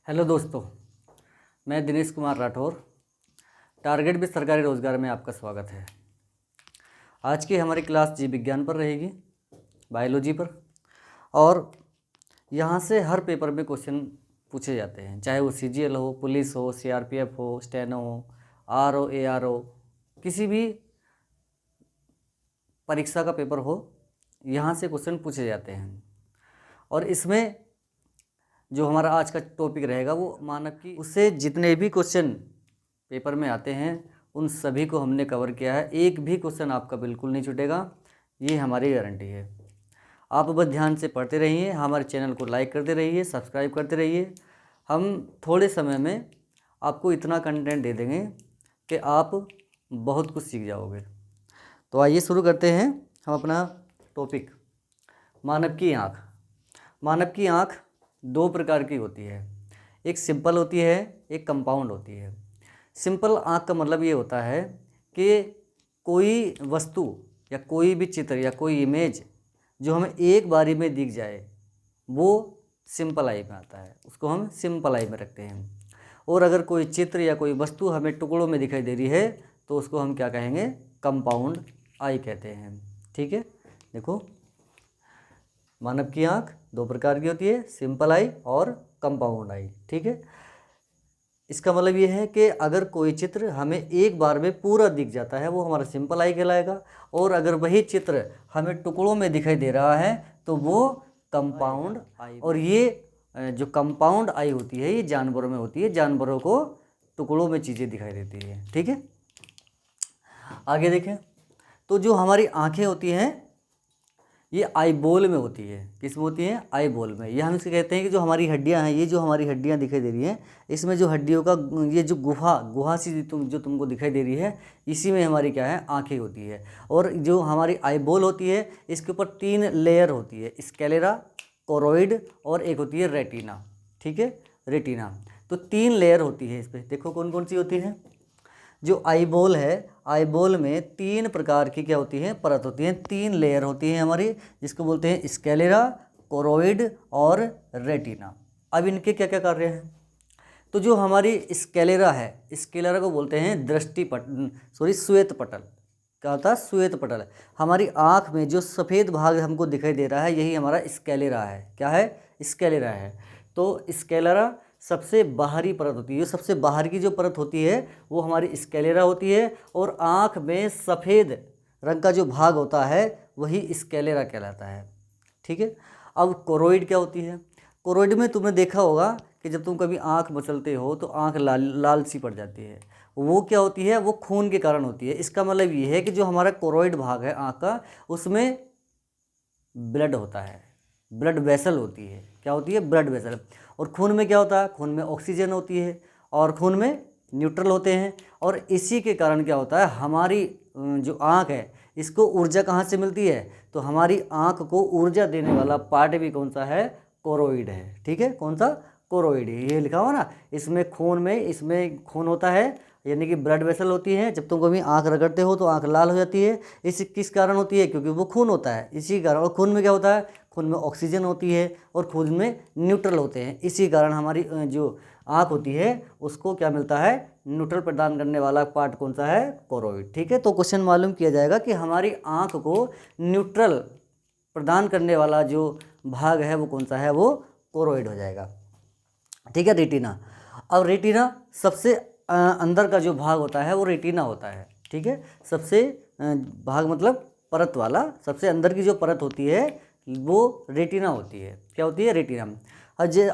Hello दोस्तों, मैं Dinesh Kumar Rathore. Target with सरकारी रोजगार में आपका स्वागत है। आज की हमारी क्लास जीव विज्ञान पर रहेगी, बायोलॉजी पर। और यहाँ से हर पेपर में क्वेश्चन पूछे जाते हैं, चाहे वो सीजीएल हो, पुलिस हो, सीआरपीएफ हो, स्टेनो हो, आरओ, एआरओ, किसी भी परीक्षा का पेपर हो, यहाँ से क्वेश्चन पूछे जाते हैं। और इसमें जो हमारा आज का टॉपिक रहेगा वो मानव की, उससे जितने भी क्वेश्चन पेपर में आते हैं उन सभी को हमने कवर किया है। एक भी क्वेश्चन आपका बिल्कुल नहीं छूटेगा, ये हमारी गारंटी है। आप बस ध्यान से पढ़ते रहिए, हमारे चैनल को लाइक करते रहिए, सब्सक्राइब करते रहिए। हम थोड़े समय में आपको इतना कंटेंट दे देंगे कि आप बहुत कुछ सीख जाओगे। तो आइए शुरू करते हैं हम अपना टॉपिक। मानव की आँख। मानव की आँख दो प्रकार की होती है, एक सिंपल होती है, एक कंपाउंड होती है। सिंपल आँख का मतलब ये होता है कि कोई वस्तु या कोई भी चित्र या कोई इमेज जो हमें एक बारी में दिख जाए वो सिंपल आई में आता है, उसको हम सिंपल आई में रखते हैं। और अगर कोई चित्र या कोई वस्तु हमें टुकड़ों में दिखाई दे रही है तो उसको हम क्या कहेंगे, कंपाउंड आई कहते हैं। ठीक है, देखो मानव की आँख दो प्रकार की होती है, सिंपल आई और कंपाउंड आई। ठीक है, इसका मतलब ये है कि अगर कोई चित्र हमें एक बार में पूरा दिख जाता है वो हमारा सिंपल आई कहलाएगा, और अगर वही चित्र हमें टुकड़ों में दिखाई दे रहा है तो वो कंपाउंड आई। और ये जो कंपाउंड आई होती है ये जानवरों में होती है, जानवरों को टुकड़ों में चीज़ें दिखाई देती है। ठीक है, आगे देखें तो जो हमारी आँखें होती हैं ये आई बॉल में होती है। किस में होती है, आई बॉल में। ये हम इसे कहते हैं कि जो हमारी हड्डियां हैं, ये जो हमारी हड्डियां दिखाई दे रही हैं, इसमें जो हड्डियों का ये जो गुहा सी जो तुमको दिखाई दे रही है, इसी में हमारी क्या है, आंखें होती है। और जो हमारी आई बॉल होती है इसके ऊपर 3 लेयर होती है, स्केलेरा, कोरोइड और एक होती है रेटिना। ठीक है, रेटिना। तो 3 लेयर होती है इस पर। देखो कौन कौन सी होती है। जो आई बॉल है, आई बॉल में 3 प्रकार की क्या होती है, परत होती है, 3 लेयर होती है हमारी, जिसको बोलते हैं स्केलेरा, कोरोइड और रेटिना। अब इनके क्या क्या कार्य हैं। तो जो हमारी स्केलेरा है, स्केलेरा को बोलते हैं श्वेत पटल। क्या होता है, श्वेत पटल। हमारी आँख में जो सफ़ेद भाग हमको दिखाई दे रहा है यही हमारा स्केलेरा है। क्या है, स्केलेरा है। तो स्केलेरा सबसे बाहरी परत होती है, सबसे बाहर की जो परत होती है वो हमारी स्केलेरा होती है, और आँख में सफ़ेद रंग का जो भाग होता है वही स्केलेरा कहलाता है। ठीक है, अब कोरोइड क्या होती है। कोरोइड में तुमने देखा होगा कि जब तुम कभी आँख मचलते हो तो आँख लाल सी पड़ जाती है। वो क्या होती है, वो खून के कारण होती है। इसका मतलब ये है कि जो हमारा कोरोइड भाग है आँख का, उसमें ब्लड होता है, ब्लड वेसल होती है। क्या होती है, ब्लड वेसल। और खून में क्या होता है, खून में ऑक्सीजन होती है और खून में न्यूट्रल होते हैं। और इसी के कारण क्या होता है, हमारी जो आँख है इसको ऊर्जा कहाँ से मिलती है, तो हमारी आँख को ऊर्जा देने वाला पार्ट भी कौन सा है, कोरोइड है। ठीक है, कौन सा, कोरोइड। ये लिखा हुआ ना, इसमें खून होता है, यानी कि ब्लड वेसल होती है। जब तुम कभी आँख रगड़ते हो तो आँख लाल हो जाती है। इस किस कारण होती है, क्योंकि वो खून होता है, इसी कारण। और खून में क्या होता है, खून में ऑक्सीजन होती है और खून में न्यूट्रल होते हैं। इसी कारण हमारी जो आँख होती है उसको क्या मिलता है, न्यूट्रल प्रदान करने वाला पार्ट कौन सा है, कोरोइड। ठीक है, तो क्वेश्चन मालूम किया जाएगा कि हमारी आँख को न्यूट्रल प्रदान करने वाला जो भाग है वो कौन सा है, वो कोरोइड हो जाएगा। ठीक है, रेटिना। अब रेटिना सबसे अंदर का जो भाग होता है वो रेटिना होता है। ठीक है, सबसे भाग मतलब परत वाला, सबसे अंदर की जो परत होती है वो रेटिना होती है। क्या होती है, रेटिना।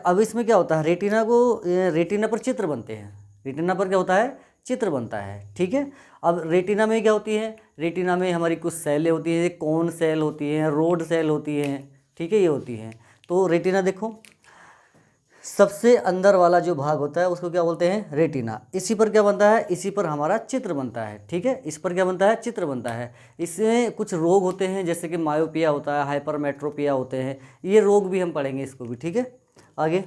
अब इसमें क्या होता है, रेटिना पर चित्र बनते हैं। रेटिना पर क्या होता है, चित्र बनता है। ठीक है, अब रेटिना में क्या होती है, रेटिना में हमारी कुछ सेलें होती हैं, कोन सेल होती हैं, रोड सेल होती हैं। ठीक है, ये होती हैं। तो रेटिना देखो, सबसे अंदर वाला जो भाग होता है उसको क्या बोलते हैं, रेटिना। इसी पर क्या बनता है, इसी पर हमारा चित्र बनता है। ठीक है, इस पर क्या बनता है, चित्र बनता है। इसमें कुछ रोग होते हैं जैसे कि मायोपिया होता है, हाइपरमेट्रोपिया होते हैं, ये रोग भी हम पढ़ेंगे इसको भी। ठीक है, आगे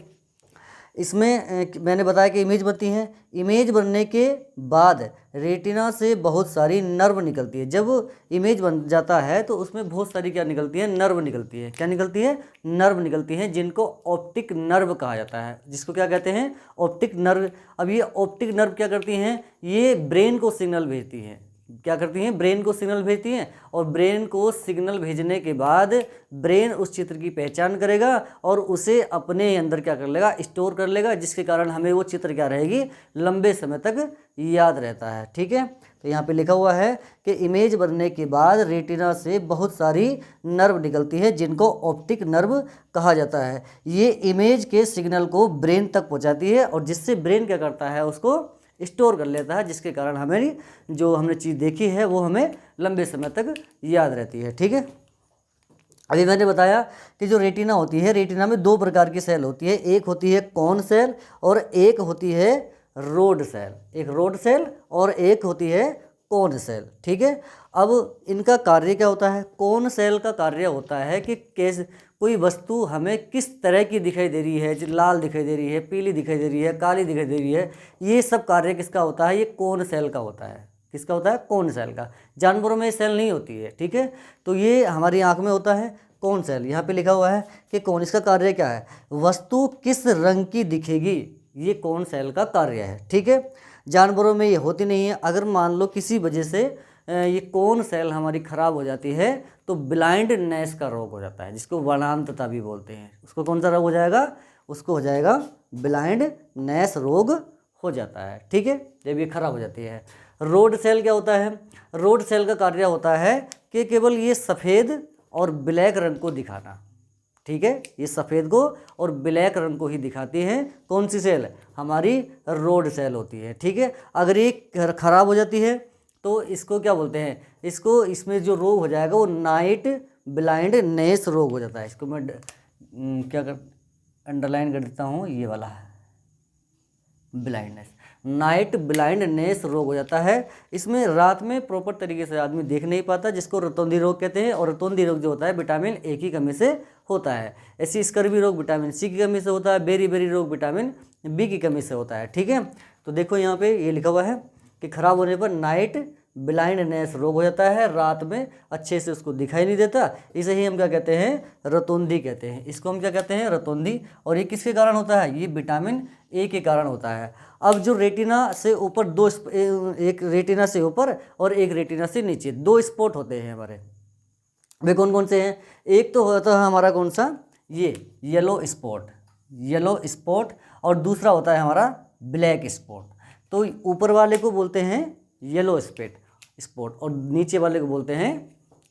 इसमें मैंने बताया कि इमेज बनती है। इमेज बनने के बाद रेटिना से बहुत सारी नर्व निकलती है। जब इमेज बन जाता है तो उसमें बहुत सारी क्या निकलती है, नर्व निकलती है। क्या निकलती है, नर्व निकलती हैं, जिनको ऑप्टिक नर्व कहा जाता है। जिसको क्या कहते हैं, ऑप्टिक नर्व। अब ये ऑप्टिक नर्व क्या करती हैं, ये ब्रेन को सिग्नल भेजती हैं। क्या करती हैं, ब्रेन को सिग्नल भेजती हैं, और ब्रेन को सिग्नल भेजने के बाद ब्रेन उस चित्र की पहचान करेगा और उसे अपने अंदर क्या कर लेगा, स्टोर कर लेगा, जिसके कारण हमें वो चित्र क्या रहेगी, लंबे समय तक याद रहता है। ठीक है, तो यहाँ पे लिखा हुआ है कि इमेज बनने के बाद रेटिना से बहुत सारी नर्व निकलती है, जिनको ऑप्टिक नर्व कहा जाता है। ये इमेज के सिग्नल को ब्रेन तक पहुँचाती है, और जिससे ब्रेन क्या करता है, उसको स्टोर कर लेता है, जिसके कारण हमें जो हमने चीज़ देखी है वो हमें लंबे समय तक याद रहती है। ठीक है, अभी मैंने बताया कि जो रेटिना होती है, रेटिना में दो प्रकार की सेल होती है। एक होती है कोन सेल और एक होती है रोड सेल। एक रोड सेल और एक होती है कोन सेल। ठीक है, अब इनका कार्य क्या होता है। कोन सेल का कार्य होता है कि कैसे कोई वस्तु हमें किस तरह की दिखाई दे रही है, जो लाल दिखाई दे रही है, पीली दिखाई दे रही है, काली दिखाई दे रही है, ये सब कार्य किसका होता है, ये कोन सेल का होता है। किसका होता है, कोन सेल का। जानवरों में सेल नहीं होती है। ठीक है, तो ये हमारी आँख में होता है कोन सेल। यहाँ पे लिखा हुआ है कि कौन, इसका कार्य क्या है, वस्तु किस रंग की दिखेगी, ये कोन सेल का कार्य है। ठीक है, जानवरों में ये होती नहीं है। अगर मान लो किसी वजह से ये कोन सेल हमारी ख़राब हो जाती है तो ब्लाइंडनेस का रोग हो जाता है, जिसको वर्णांतता भी बोलते हैं। उसको कौन सा रोग हो जाएगा, उसको हो जाएगा ब्लाइंडनेस रोग हो जाता है। ठीक है, जब ये खराब हो जाती है। रोड सेल क्या होता है, रोड सेल का कार्य होता है कि केवल ये सफ़ेद और ब्लैक रंग को दिखाना। ठीक है, ये सफ़ेद को और ब्लैक रंग को ही दिखाती हैं। कौन सी सेल, हमारी रोड सेल होती है। ठीक है, अगर ये खराब हो जाती है तो इसको क्या बोलते हैं, इसको, इसमें जो रोग हो जाएगा वो नाइट ब्लाइंडनेस रोग हो जाता है। इसको मैं क्या कर अंडरलाइन कर देता हूँ, ये वाला है ब्लाइंडनेस, नाइट ब्लाइंडनेस रोग हो जाता है। इसमें रात में प्रॉपर तरीके से आदमी देख नहीं पाता, जिसको रतौंधी रोग कहते हैं। और रतौंधी रोग जो होता है विटामिन ए की कमी से होता है। ऐसी स्कर्वी रोग विटामिन सी की कमी से होता है। बेरी बेरी रोग विटामिन बी की कमी से होता है। ठीक है, तो देखो यहाँ पे ये लिखा हुआ है कि खराब होने पर नाइट ब्लाइंडनेस रोग हो जाता है, रात में अच्छे से उसको दिखाई नहीं देता। इसे ही हम क्या कहते हैं, रतौंधी कहते हैं। इसको हम क्या कहते हैं, रतौंधी। और ये किसके कारण होता है, ये विटामिन ए के कारण होता है। अब जो रेटिना से ऊपर दो, एक रेटिना से ऊपर और एक रेटिना से नीचे दो स्पॉट होते हैं हमारे, वे कौन कौन से हैं। एक तो होता है हमारा कौन सा, ये येलो स्पॉट, येलो स्पॉट, और दूसरा होता है हमारा ब्लैक स्पॉट। तो ऊपर वाले को बोलते हैं येलो स्पॉट और नीचे वाले को बोलते हैं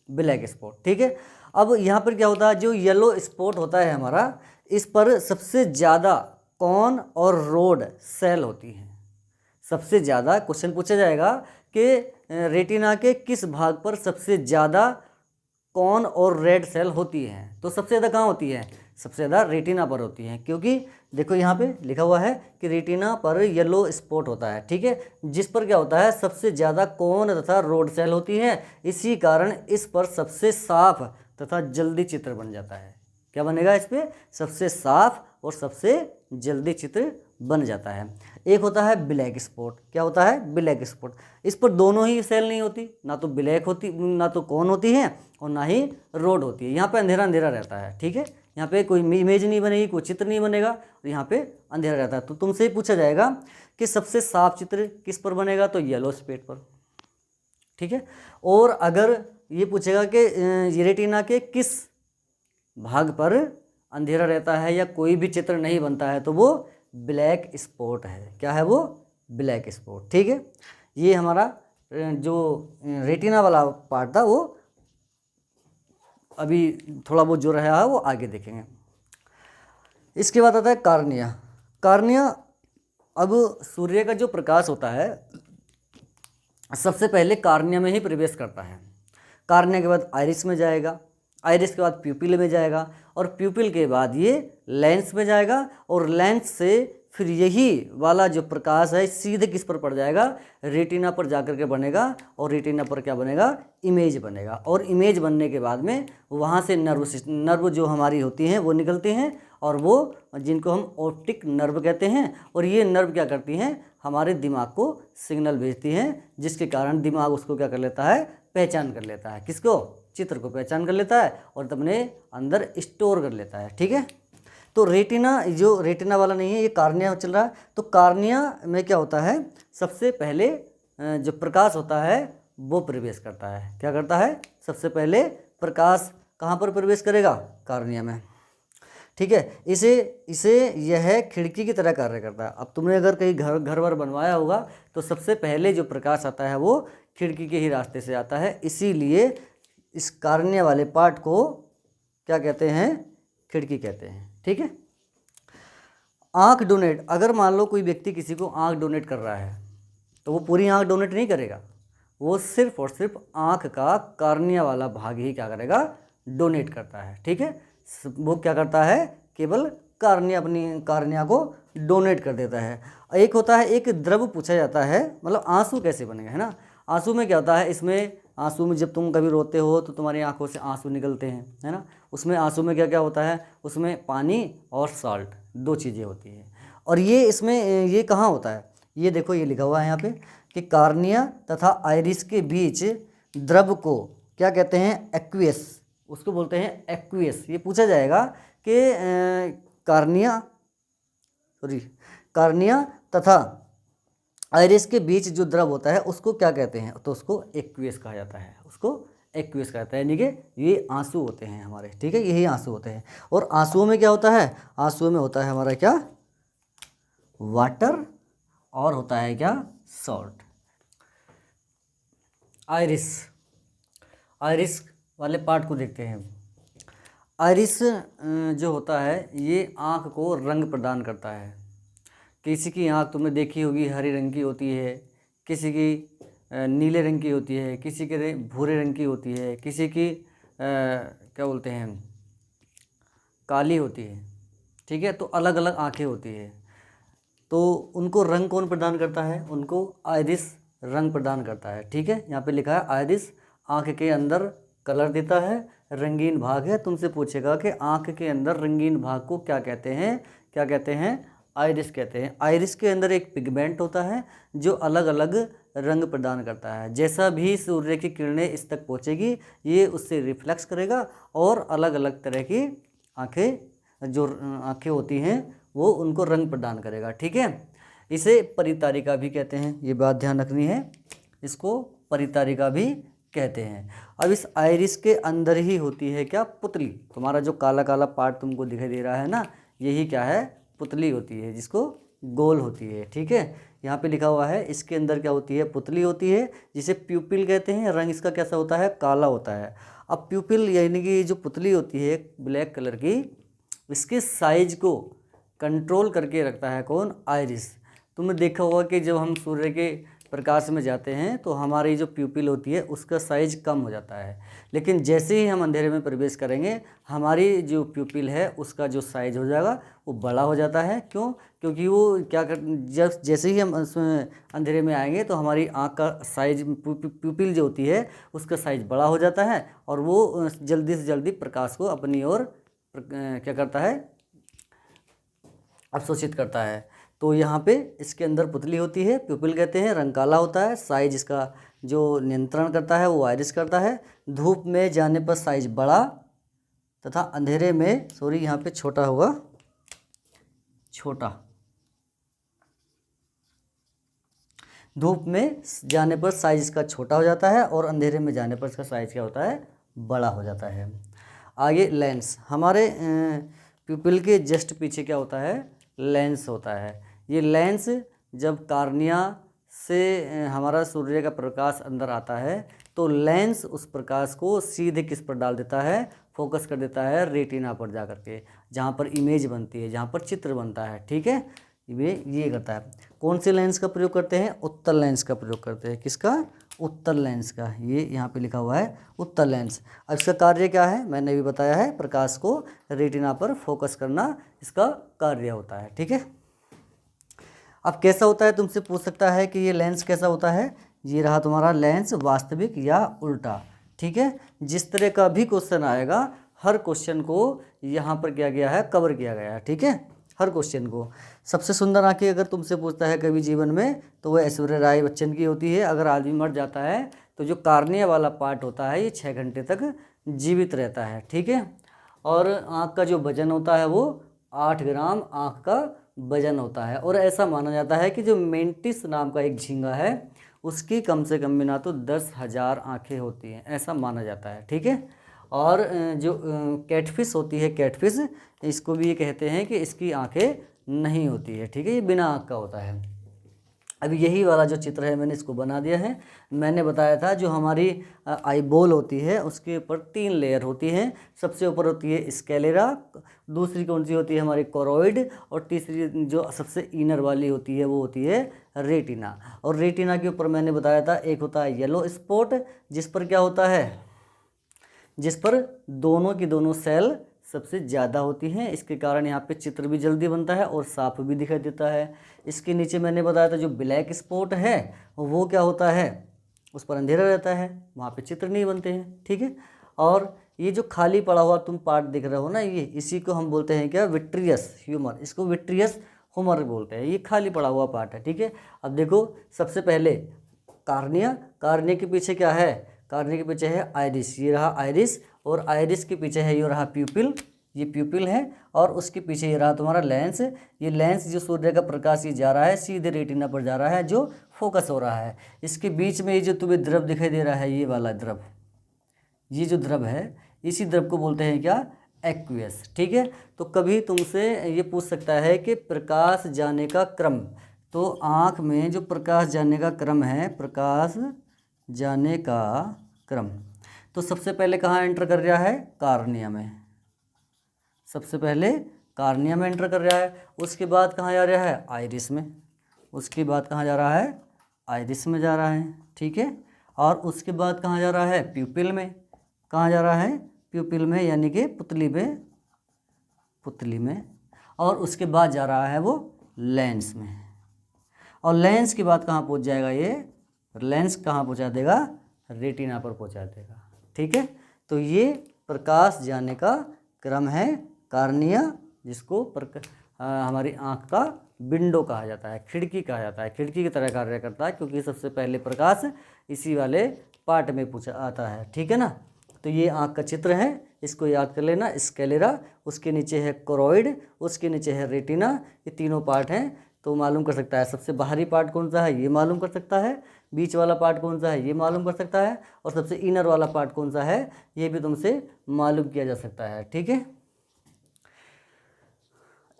ब्लैक स्पॉट। ठीक है, अब यहाँ पर क्या होता है, जो येलो स्पॉट होता है हमारा, इस पर सबसे ज़्यादा कॉन और रोड सेल होती हैं। सबसे ज़्यादा क्वेश्चन पूछा जाएगा कि रेटिना के किस भाग पर सबसे ज़्यादा कॉन और रेड सेल होती हैं, तो सबसे ज़्यादा कहाँ होती है, सबसे ज़्यादा रेटिना पर होती हैं। क्योंकि देखो यहाँ पे लिखा हुआ है कि रेटिना पर येलो स्पॉट होता है। ठीक है, जिस पर क्या होता है, सबसे ज़्यादा कॉन तथा रोड सेल होती है। इसी कारण इस पर सबसे साफ तथा जल्दी चित्र बन जाता है। क्या बनेगा, इस पर सबसे साफ और सबसे जल्दी चित्र बन जाता है। एक होता है ब्लैक स्पॉट। क्या होता है, ब्लैक स्पॉट। इस पर दोनों ही सेल नहीं होती, ना तो ब्लैक होती, ना तो कौन होती है, और ना ही रोड होती है। यहाँ पे अंधेरा अंधेरा रहता है। ठीक है, यहाँ पे कोई इमेज नहीं बनेगी, कोई चित्र नहीं बनेगा, और यहाँ पे अंधेरा रहता है। तो तुमसे पूछा जाएगा कि सबसे साफ चित्र किस पर बनेगा, तो येलो स्पॉट पर। ठीक है, और अगर ये पूछेगा कि रेटिना के किस भाग पर अंधेरा रहता है या कोई भी चित्र नहीं बनता है, तो वो ब्लैक स्पॉट है। क्या है वो, ब्लैक स्पॉट। ठीक है, ये हमारा जो रेटिना वाला पार्ट था वो अभी थोड़ा बहुत जो रहा है वो आगे देखेंगे। इसके बाद आता है कार्निया। कार्निया, अब सूर्य का जो प्रकाश होता है सबसे पहले कार्निया में ही प्रवेश करता है। कार्निया के बाद आइरिस में जाएगा, आइरिस के बाद प्यूपिल में जाएगा, और प्यूपिल के बाद ये लेंस में जाएगा, और लेंस से फिर यही वाला जो प्रकाश है सीधे किस पर पड़ जाएगा, रेटिना पर जाकर के बनेगा, और रेटिना पर क्या बनेगा, इमेज बनेगा। और इमेज बनने के बाद में वहाँ से नर्व जो हमारी होती हैं वो निकलती हैं, और वो जिनको हम ऑप्टिक नर्व कहते हैं। और ये नर्व क्या करती हैं, हमारे दिमाग को सिग्नल भेजती हैं, जिसके कारण दिमाग उसको क्या कर लेता है, पहचान कर लेता है। किसको, चित्र को पहचान कर लेता है और अपने अंदर स्टोर कर लेता है। ठीक है, तो रेटिना, जो रेटिना वाला नहीं है, ये कार्निया चल रहा है। तो कार्निया में क्या होता है, सबसे पहले जो प्रकाश होता है वो प्रवेश करता है। क्या करता है, सबसे पहले प्रकाश कहाँ पर प्रवेश करेगा, कार्निया में। ठीक है, इसे यह खिड़की की तरह कार्य करता है। अब तुमने अगर कहीं घर वर बनवाया होगा तो सबसे पहले जो प्रकाश आता है वो खिड़की के ही रास्ते से आता है। इसीलिए इस कार्निया वाले पार्ट को क्या कहते हैं, खिड़की कहते हैं। ठीक है, आँख डोनेट, अगर मान लो कोई व्यक्ति किसी को आँख डोनेट कर रहा है तो वो पूरी आँख डोनेट नहीं करेगा, वो सिर्फ और सिर्फ आँख का कार्निया वाला भाग ही क्या करेगा, डोनेट करता है। ठीक है, वो क्या करता है, केवल कार्निया, अपनी कार्निया को डोनेट कर देता है। एक होता है, एक द्रव पूछा जाता है, मतलब आंसू कैसे बनेगा, है ना। आंसू में क्या होता है, इसमें आंसू में जब तुम कभी रोते हो तो तुम्हारी आंखों से आंसू निकलते हैं, है ना। उसमें आंसू में क्या क्या होता है, उसमें पानी और सॉल्ट, दो चीज़ें होती हैं। और ये इसमें ये कहाँ होता है, ये देखो ये लिखा हुआ है यहाँ पे कि कार्निया तथा आइरिस के बीच द्रव को क्या कहते हैं, एक्वियस, उसको बोलते हैं एक्वियस। ये पूछा जाएगा कि कार्निया तथा आइरिस के बीच जो द्रव होता है उसको क्या कहते हैं, तो उसको एक्वियस कहा जाता है, उसको एक्वियस कहता है। यानी कि ये आंसू होते हैं हमारे। ठीक है, यही आंसू होते हैं। और आंसुओं में क्या होता है, आंसुओं में होता है हमारा क्या, वाटर, और होता है क्या, सॉल्ट। आइरिस वाले पार्ट को देखते हैं। आइरिस जो होता है ये आँख को रंग प्रदान करता है। किसी की आँख तुमने देखी होगी हरे रंग की होती है, किसी की नीले रंग की होती है, किसी के भूरे रंग की होती है, किसी की क्या बोलते हैं, काली होती है। ठीक है, तो अलग अलग आँखें होती है। तो उनको रंग कौन प्रदान करता है, उनको आइरिस रंग प्रदान करता है। ठीक है, यहाँ पे लिखा है आइरिस आँख के अंदर कलर देता है, रंगीन भाग है। तुमसे पूछेगा कि आँख के अंदर रंगीन भाग को क्या कहते हैं, क्या कहते हैं, आइरिस कहते हैं। आइरिस के अंदर एक पिगमेंट होता है जो अलग अलग रंग प्रदान करता है। जैसा भी सूर्य की किरणें इस तक पहुँचेगी ये उससे रिफ्लेक्स करेगा और अलग अलग तरह की आँखें, जो आँखें होती हैं वो उनको रंग प्रदान करेगा। ठीक है, इसे परितारिका भी कहते हैं, ये बात ध्यान रखनी है, इसको परितारिका भी कहते हैं। अब इस आइरिस के अंदर ही होती है क्या, पुतली। तुम्हारा जो काला काला पार्ट तुमको दिखाई दे रहा है ना, यही क्या है, पुतली होती है, जिसको गोल होती है। ठीक है, यहाँ पे लिखा हुआ है इसके अंदर क्या होती है, पुतली होती है, जिसे प्यूपिल कहते हैं। रंग इसका कैसा होता है, काला होता है। अब प्यूपिल यानी कि जो पुतली होती है ब्लैक कलर की, इसके साइज को कंट्रोल करके रखता है कौन, आइरिस। तुमने देखा होगा कि जब हम सूर्य के प्रकाश में जाते हैं तो हमारी जो प्यूपिल होती है उसका साइज कम हो जाता है, लेकिन जैसे ही हम अंधेरे में प्रवेश करेंगे हमारी जो प्यूपिल है उसका जो साइज हो जाएगा वो बड़ा हो जाता है। क्यों, क्योंकि वो क्या कर, जब जैसे ही हम अंधेरे में आएंगे तो हमारी आँख का साइज, प्यूपिल जो होती है उसका साइज बड़ा हो जाता है और वो जल्दी से जल्दी प्रकाश को अपनी ओर क्या करता है, अवशोषित करता है। तो यहाँ पे इसके अंदर पुतली होती है, प्यूपिल कहते हैं, रंग काला होता है, साइज इसका जो नियंत्रण करता है वो आइरिस करता है। धूप में जाने पर साइज बड़ा तथा अंधेरे में, सॉरी यहाँ पे छोटा होगा, छोटा। धूप में जाने पर साइज इसका छोटा हो जाता है और अंधेरे में जाने पर इसका साइज क्या होता है, बड़ा हो जाता है। आगे लेंस, हमारे प्यूपिल के जस्ट पीछे क्या होता है, लेंस होता है। ये लेंस जब कार्निया से हमारा सूर्य का प्रकाश अंदर आता है तो लेंस उस प्रकाश को सीधे किस पर डाल देता है, फोकस कर देता है रेटिना पर जा कर के, जहाँ पर इमेज बनती है, जहाँ पर चित्र बनता है। ठीक है, ये करता है। कौन से लेंस का प्रयोग करते हैं, उत्तल लेंस का प्रयोग करते हैं। किसका, उत्तल लेंस का। ये यहाँ पे लिखा हुआ है उत्तल लेंस। अब इसका कार्य क्या है, मैंने भी बताया है, प्रकाश को रेटिना पर फोकस करना इसका कार्य होता है। ठीक है, अब कैसा होता है, तुमसे पूछ सकता है कि ये लेंस कैसा होता है। ये रहा तुम्हारा लेंस, वास्तविक या उल्टा। ठीक है, जिस तरह का भी क्वेश्चन आएगा हर क्वेश्चन को यहाँ पर क्या गया है, कवर किया गया है। ठीक है, हर क्वेश्चन को। सबसे सुंदर आंखें अगर तुमसे पूछता है कभी जीवन में, तो वह ऐश्वर्या राय बच्चन की होती है। अगर आदमी मर जाता है तो जो कार्निया वाला पार्ट होता है ये 6 घंटे तक जीवित रहता है। ठीक है, और आँख का जो वजन होता है वो 8 ग्राम आँख का वजन होता है। और ऐसा माना जाता है कि जो मेंटिस नाम का एक झींगा है उसकी कम से कम भी ना तो 10,000 आँखें होती हैं, ऐसा माना जाता है। ठीक है, और जो कैटफिश होती है, कैटफिश, इसको भी ये कहते हैं कि इसकी आंखें नहीं होती है। ठीक है, ये बिना आँख का होता है। अभी यही वाला जो चित्र है मैंने इसको बना दिया है। मैंने बताया था जो हमारी आई बॉल होती है उसके ऊपर 3 लेयर होती हैं। सबसे ऊपर होती है स्केलेरा, दूसरी कौन सी होती है हमारी कोरोइड, और तीसरी जो सबसे इनर वाली होती है वो होती है रेटिना। और रेटिना के ऊपर मैंने बताया था एक होता है येलो स्पॉट, जिस पर क्या होता है, जिस पर दोनों की दोनों सेल सबसे ज़्यादा होती हैं। इसके कारण यहाँ पे चित्र भी जल्दी बनता है और साफ भी दिखाई देता है। इसके नीचे मैंने बताया था जो ब्लैक स्पॉट है वो क्या होता है, उस पर अंधेरा रहता है, वहाँ पे चित्र नहीं बनते हैं। ठीक है, और ये जो खाली पड़ा हुआ तुम पार्ट दिख रहे हो ना, ये इसी को हम बोलते हैं क्या, विट्रियस ह्यूमर। इसको विट्रियस ह्यूमर बोलते हैं, ये खाली पड़ा हुआ पार्ट है। ठीक है, अब देखो सबसे पहले कार्निया, कार्निया के पीछे क्या है, कार्निया के पीछे है आइरिस, ये रहा आइरिस, और आइरिस के पीछे है ये रहा प्यूपिल, ये प्यूपिल है, और उसके पीछे ये रहा तुम्हारा लेंस। ये लेंस जो सूर्य का प्रकाश ये जा रहा है सीधे रेटिना पर जा रहा है जो फोकस हो रहा है। इसके बीच में ये जो तुम्हें द्रव दिखाई दे रहा है, ये वाला द्रव, ये जो द्रव है इसी द्रव को बोलते हैं क्या, एक्वियस। ठीक है, तो कभी तुमसे ये पूछ सकता है कि प्रकाश जाने का क्रम, तो आँख में जो प्रकाश जाने का क्रम है, प्रकाश जाने का क्रम, तो सबसे पहले कहाँ एंटर कर रहा है, कार्निया में। सबसे पहले कार्निया में एंटर कर रहा है, उसके बाद कहाँ जा रहा है, आइरिस में, उसके बाद कहाँ जा रहा है, आइरिस में जा रहा है। ठीक है, और उसके बाद कहाँ जा रहा है, प्यूपिल में। कहाँ जा रहा है, प्यूपिल में, यानी कि पुतली में, पुतली में, और उसके बाद जा रहा है वो लेंस में, और लेंस के बाद कहाँ पहुँच जाएगा, ये लेंस कहाँ पहुँचा देगा, रेटिना पर पहुँचा देगा। ठीक है, तो ये प्रकाश जाने का क्रम है कार्निया, जिसको हमारी आँख का विंडो कहा जाता है, खिड़की कहा जाता है, खिड़की की तरह कार्य करता है, क्योंकि सबसे पहले प्रकाश इसी वाले पार्ट में पूछा आता है। ठीक है ना, तो ये आँख का चित्र है, इसको याद कर लेना। स्केलेरा, उसके नीचे है कोरोइड, उसके नीचे है रेटिना, ये तीनों पार्ट हैं। तो मालूम कर सकता है सबसे बाहरी पार्ट कौन सा है, ये मालूम कर सकता है, बीच वाला पार्ट कौन सा है ये मालूम कर सकता है, और सबसे इनर वाला पार्ट कौन सा है ये भी तुमसे मालूम किया जा सकता है। ठीक है,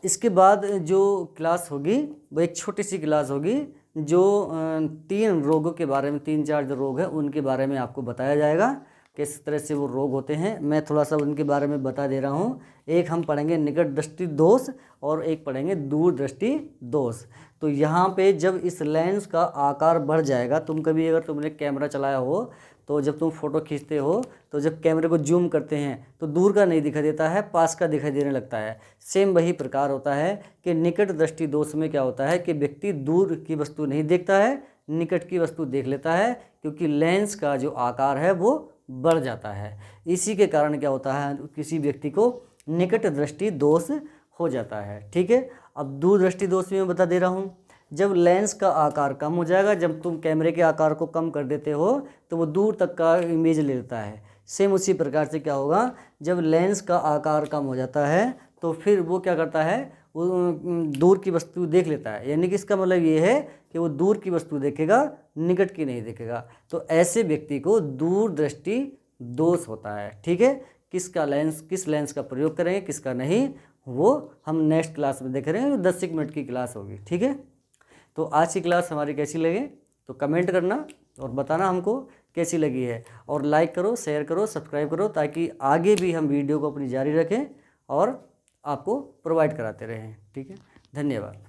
इसके बाद जो क्लास होगी वो एक छोटी सी क्लास होगी, जो 3 रोगों के बारे में, 3-4 जो रोग हैं उनके बारे में आपको बताया जाएगा, किस तरह से वो रोग होते हैं। मैं थोड़ा सा उनके बारे में बता दे रहा हूँ। एक हम पढ़ेंगे निकट दृष्टि दोष, और एक पढ़ेंगे दूर दृष्टि दोष। तो यहाँ पे जब इस लेंस का आकार बढ़ जाएगा, तुम कभी अगर तुमने कैमरा चलाया हो तो जब तुम फोटो खींचते हो तो जब कैमरे को जूम करते हैं तो दूर का नहीं दिखाई देता है, पास का दिखाई देने लगता है। सेम वही प्रकार होता है कि निकट दृष्टि दोष में क्या होता है कि व्यक्ति दूर की वस्तु नहीं देखता है, निकट की वस्तु देख लेता है, क्योंकि लेंस का जो आकार है वो बढ़ जाता है। इसी के कारण क्या होता है, किसी व्यक्ति को निकट दृष्टि दोष हो जाता है। ठीक है, अब दूर दृष्टि दोष में मैं बता दे रहा हूँ। जब लेंस का आकार कम हो जाएगा, जब तुम कैमरे के आकार को कम कर देते हो तो वो दूर तक का इमेज ले लेता है। सेम उसी प्रकार से क्या होगा, जब लेंस का आकार कम हो जाता है तो फिर वो क्या करता है, वो दूर की वस्तु देख लेता है। यानी कि इसका मतलब ये है कि वो दूर की वस्तु देखेगा, निकट की नहीं देखेगा। तो ऐसे व्यक्ति को दूर दृष्टि दोष होता है। ठीक है, किस लेंस का प्रयोग करेंगे, किसका नहीं, वो हम नेक्स्ट क्लास में देख रहे हैं। 10 मिनट की क्लास होगी। ठीक है, तो आज की क्लास हमारी कैसी लगे तो कमेंट करना और बताना हमको कैसी लगी है, और लाइक करो, शेयर करो, सब्सक्राइब करो, ताकि आगे भी हम वीडियो को अपनी जारी रखें और आपको प्रोवाइड कराते रहें। ठीक है, धन्यवाद।